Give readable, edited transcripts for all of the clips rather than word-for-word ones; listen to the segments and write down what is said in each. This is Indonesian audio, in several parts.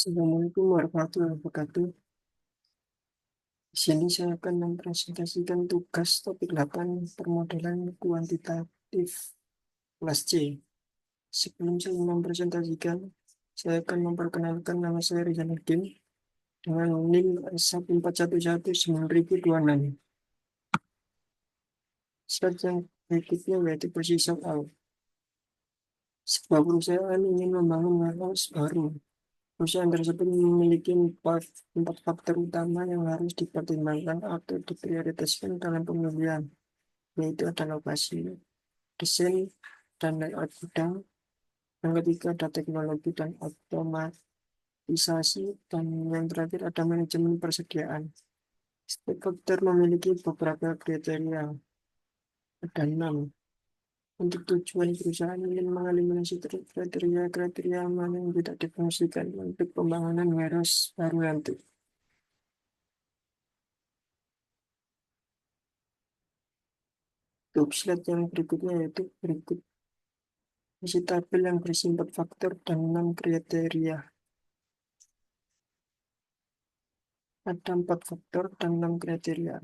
Assalamualaikum warahmatullahi wabarakatuh. Di sini saya akan mempresentasikan tugas topik 8 permodalan kuantitatif kelas C. Sebelum saya mempresentasikan, saya akan memperkenalkan nama saya Rizhanuddin dengan NIM S14119026. Slide yang berikutnya yaitu posisi soal. Sebuah perusahaan ingin membangun warehouse baru. Perusahaan tersebut memiliki empat faktor utama yang harus dipertimbangkan atau diprioritaskan dalam pemilihan, yaitu ada lokasi, desain, dan layout gudang. Yang ketiga ada teknologi dan otomatisasi, dan yang terakhir ada manajemen persediaan. Setiap faktor memiliki beberapa kriteria, ada 6. Untuk tujuan perusahaan ingin mengeliminasi kriteria mana yang tidak difungsikan untuk pembangunan warehouse baru nanti. Untuk slide yang berikutnya yaitu berikut isi tabel yang berisi 4 faktor dan 6 kriteria. Ada 4 faktor dan 6 kriteria.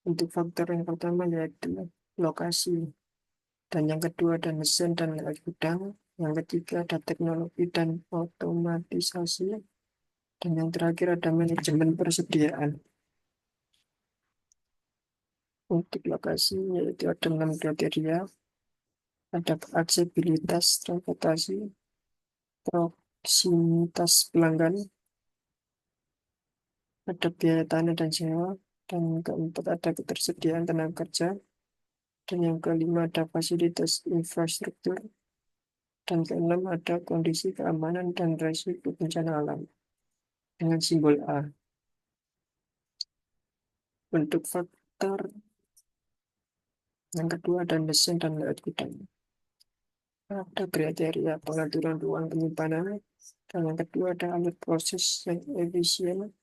Untuk faktor yang pertama yaitu lokasi, dan yang kedua ada mesin dan layout gudang, yang ketiga ada teknologi dan otomatisasi, dan yang terakhir ada manajemen persediaan. Untuk lokasi yaitu ada 6 kriteria, ada aksesibilitas transportasi, proximitas pelanggan, ada biaya tanah dan sewa, dan keempat ada ketersediaan tenaga kerja, dan yang kelima ada fasilitas infrastruktur, dan keenam ada kondisi keamanan dan risiko bencana alam dengan simbol A. Untuk faktor yang kedua ada desain dan layout gudang. Ada kriteria pengaturan ruang penyimpanan, dan yang kedua ada alat proses yang efisien,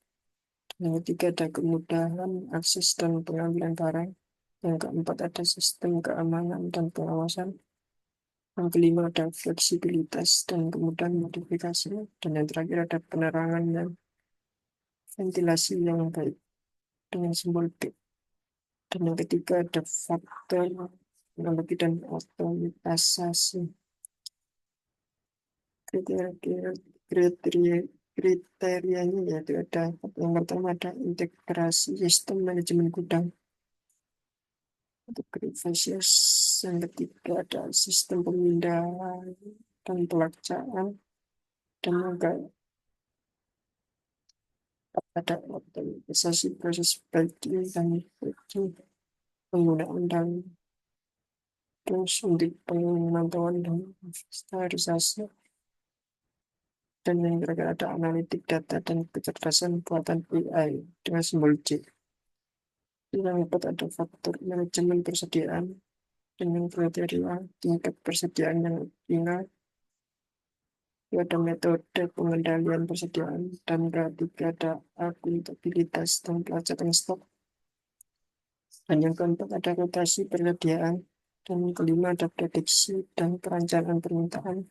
dan yang ketiga ada kemudahan akses dan pengambilan barang. Yang keempat ada sistem keamanan dan pengawasan. Yang kelima ada fleksibilitas dan kemudahan modifikasi. Dan yang terakhir ada penerangan dan ventilasi yang baik dengan simbol B. Dan yang ketiga ada faktor teknologi dan otomatisasi. Kriteria, kriteria, kriterianya yaitu ada yang pertama ada integrasi sistem manajemen gudang. Untuk Grifasius yang ketiga ada sistem pemindahan dan pelacakan, dan juga ada otomatisasi proses packing dan packing, penggunaan dan terus untuk pemantauan dan standarisasi, dan yang terakhir ada analitik data dan kecerdasan buatan AI dengan simbol J. Yang keempat ada faktor manajemen persediaan dengan kriteria tingkat persediaan yang optimal. Ada metode pengendalian persediaan, dan ketiga ada akuntabilitas dan pelacakan stok, dan yang keempat ada rotasi persediaan, dan yang kelima ada prediksi dan perencanaan permintaan,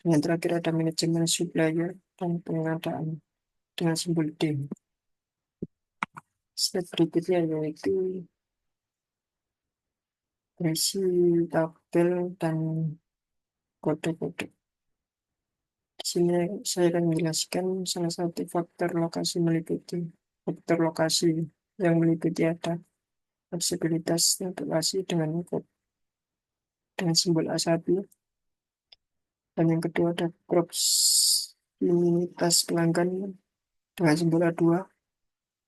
dan yang terakhir ada manajemen supplier dan pengadaan dengan simbol D. Slide berikutnya yaitu berisi tabel dan kode-kode. Di sini saya akan menjelaskan salah satu faktor lokasi meliputi faktor lokasi yang meliputi ada fleksibilitas lokasi dengan simbol A1, dan yang kedua ada proximitas pelanggan dengan simbol A2,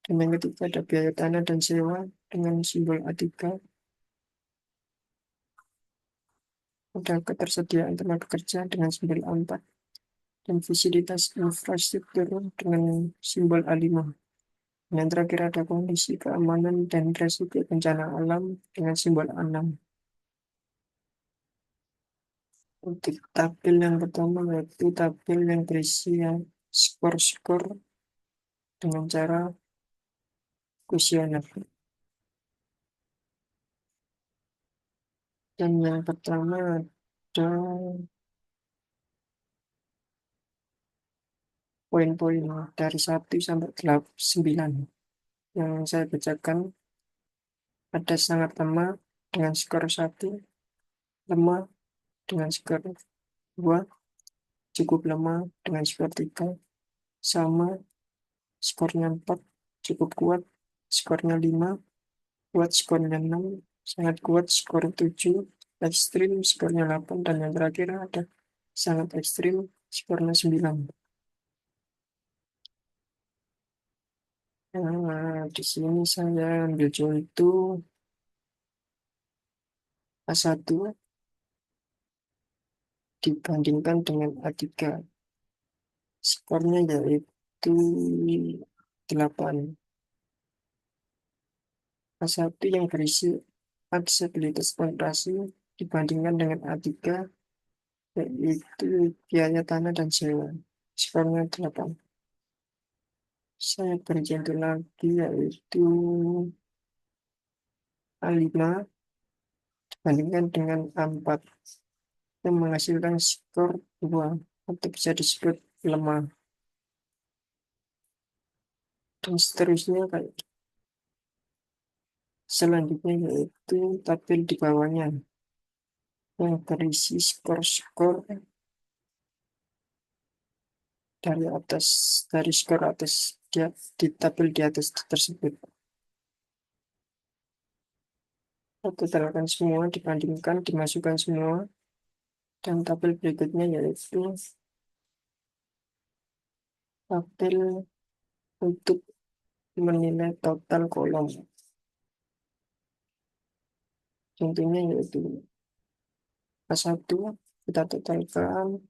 dan yang ketiga ada biaya tanah dan sewa dengan simbol A3, ada ketersediaan tenaga kerja dengan simbol A4, dan fasilitas infrastruktur dengan simbol A5. Yang terakhir ada kondisi keamanan dan resiko bencana alam dengan simbol A6. Untuk tabel yang pertama yaitu tabel yang berisi skor-skor dengan cara kuesioner. Dan yang pertama ada poin-poin dari 1 sampai 9 yang saya bacakan. Ada sangat lemah dengan skor 1, lemah dengan skor 2, cukup lemah dengan skor 3, sama skornya 4, cukup kuat skornya 5, kuat skornya 6, sangat kuat skor 7, ekstrim skornya 8, dan yang terakhir ada sangat ekstrim skornya 9. Nah, di sini saya ambil contoh A1 dibandingkan dengan A3. Skornya yaitu 8. A1 yang berisi aksesibilitas operasi dibandingkan dengan A3 yaitu biaya tanah dan sewa. Skornya 8. Saya beri contoh lagi yaitu A5 dibandingkan dengan A4 yang menghasilkan skor 2 atau bisa disebut lemah, dan seterusnya kayak selanjutnya yaitu tabel di bawahnya yang berisi skor-skor dari atas, dari skor atas dia di tabel di atas tersebut. Totalkan semua, dibandingkan, dimasukkan semua, dan tabel berikutnya yaitu tabel untuk menilai total kolom. Contohnya yaitu A1 kita totalkan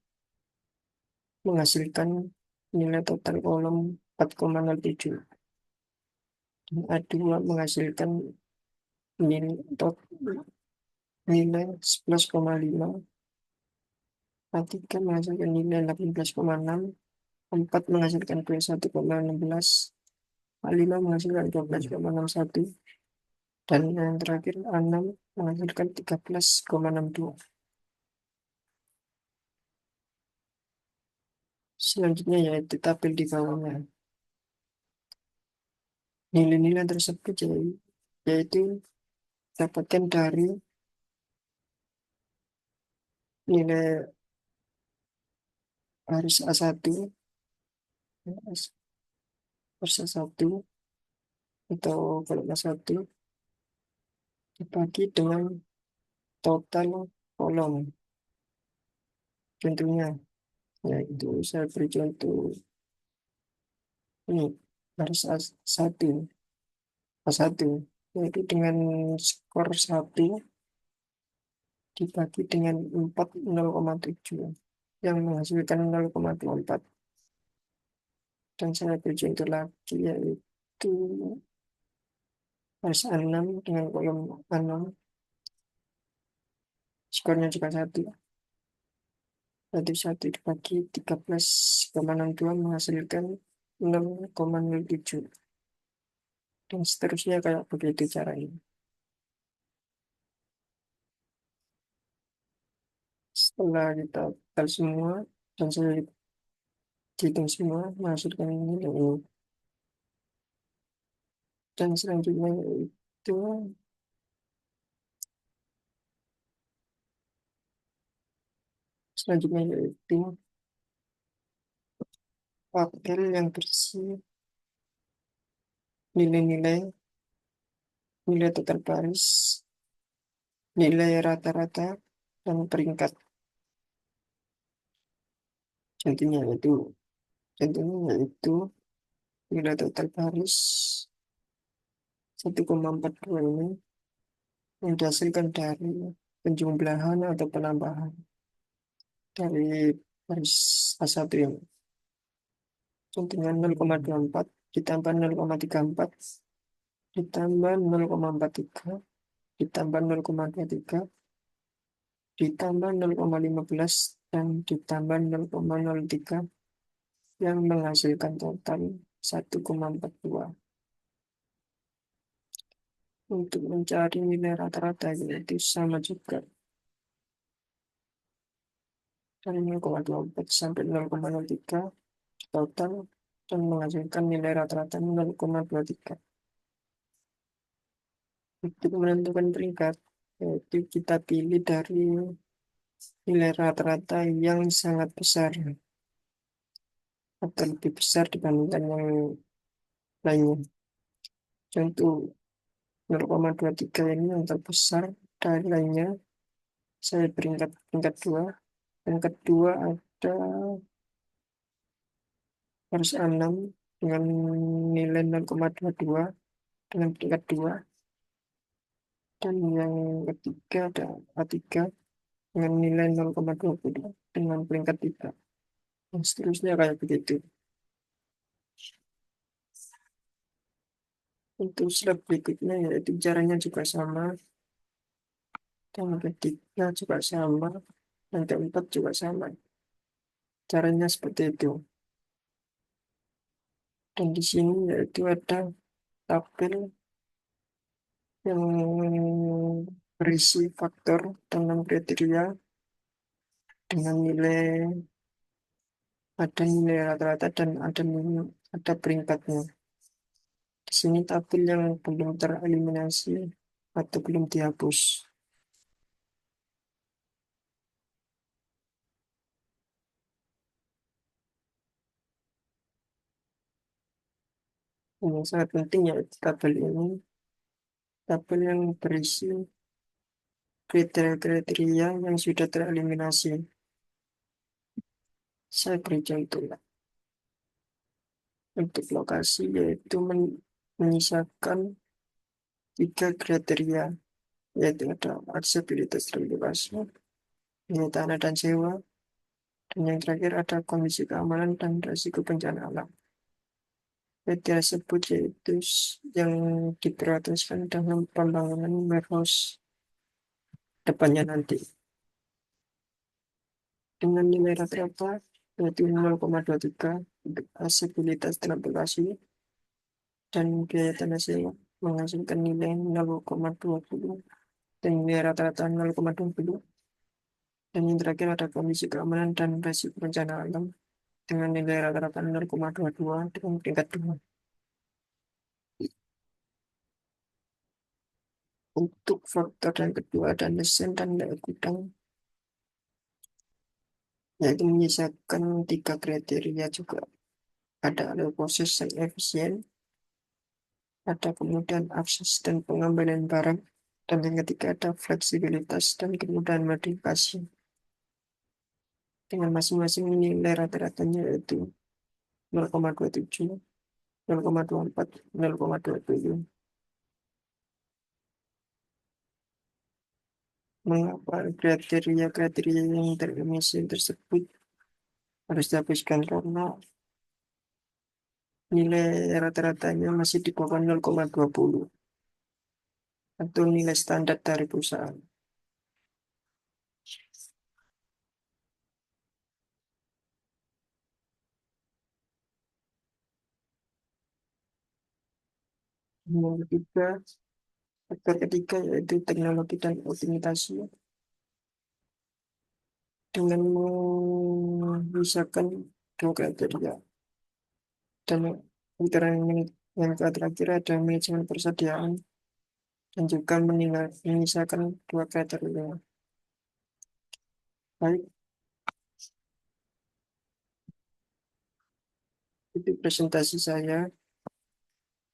menghasilkan nilai total kolom 4,07, dan A2 menghasilkan nilai, nilai 11,5, A3 menghasilkan nilai 18,6, 4 menghasilkan 21,16, A5 menghasilkan 12,61, dan yang terakhir A6 menghasilkan 13,62. Selanjutnya yaitu tabel di bawahnya. Nilai-nilai tersebut yaitu dapatkan dari nilai baris A1, baris A1 atau kolom A1 dibagi dengan total kolom. Contohnya yaitu saya beri contoh ini baris A1, A1 yaitu dengan skor 1 dibagi dengan 4, 0,7 yang menghasilkan 0,24. Dan saya beri contoh lagi yaitu baris A6 dengan kolom A6 skornya juga 1. Berarti 1 dibagi 13,62 menghasilkan 0,07. Dan seterusnya kayak begitu caranya. Setelah kita total semua dan saya hitung semua menghasilkan nilai ini. Dan selanjutnya yaitu tabel yang berisi nilai-nilai, nilai total baris, nilai rata-rata, dan peringkat. Contohnya yaitu nilai total baris 1,42 ini yang dihasilkan dari penjumlahan atau penambahan dari baris A1 ini. Contohnya 0,24 ditambah 0,34 ditambah 0,43 ditambah 0,23 ditambah 0,15 dan ditambah 0,03 yang menghasilkan total 1,42. Untuk mencari nilai rata-rata yaitu sama juga dari 0,24 sampai 0,03 total dan menghasilkan nilai rata-rata 0,23. Untuk menentukan peringkat, yaitu kita pilih dari nilai rata-rata yang sangat besar atau lebih besar dibandingkan yang lainnya. Contoh 0,23 ini yang terbesar dari lainnya. Saya peringkat peringkat 2. Yang kedua ada harus 6 dengan nilai 0,22 dengan peringkat 2. Dan yang ketiga ada A3 dengan nilai 0,20 dengan peringkat 3. Dan seterusnya kayak begitu. Untuk slide berikutnya yaitu caranya juga sama. Yang ketiga juga sama. Yang keempat juga sama. Caranya seperti itu. Dan di sini yaitu ada tabel yang berisi faktor dalam kriteria dengan nilai ada nilai rata-rata dan ada peringkatnya. Di sini tabel yang belum tereliminasi atau belum dihapus. Yang sangat penting yaitu tabel ini, tabel yang berisi kriteria-kriteria yang sudah tereliminasi. Saya beri contoh ya. Untuk lokasi yaitu menyisakan 3 kriteria, yaitu ada aksesibilitas dan lokasi, nilai tanah dan sewa, dan yang terakhir ada kondisi keamanan dan risiko bencana alam. Kriteria tersebut yaitu yang diprioritaskan dalam pembangunan warehouse depannya nanti. Dengan nilai rata-rata yaitu 0,23 untuk aksesibilitas transportasi dan biaya tanah sewa menghasilkan nilai 0,20 dan nilai rata-rata 0,20. Dan yang terakhir ada kondisi keamanan dan risiko bencana alam dengan nilai rata-rata 0,22 dengan peringkat 2. Untuk faktor yang kedua dan desain dan daya gudang, yaitu menyisakan 3 kriteria juga. Ada alur proses yang efisien, ada kemudahan akses dan pengambilan barang, dan yang ketiga ada fleksibilitas dan kemudahan modifikasi. Dengan masing-masing nilai rata-ratanya yaitu 0,27, 0,24, 0,27. Mengapa kriteria-kriteria yang teremisi tersebut harus dihapuskan? Karena nilai rata-ratanya masih di bawah 0,20 atau nilai standar dari perusahaan. Yang ketiga, faktor ketiga yaitu teknologi dan optimasi. Dengan memisahkan 2 kriteria dan yang terakhir ada manajemen persediaan dan juga menyisakan 2 kriteria. Baik, itu presentasi saya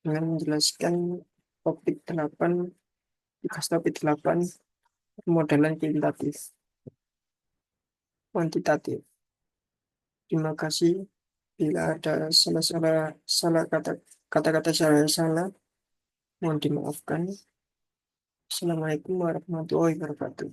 dengan menjelaskan topik 8, tugas topik 8, modelan kuantitatif. Terima kasih. Bila ada salah kata-kata saya salah, mohon dimaafkan. Assalamualaikum warahmatullahi wabarakatuh.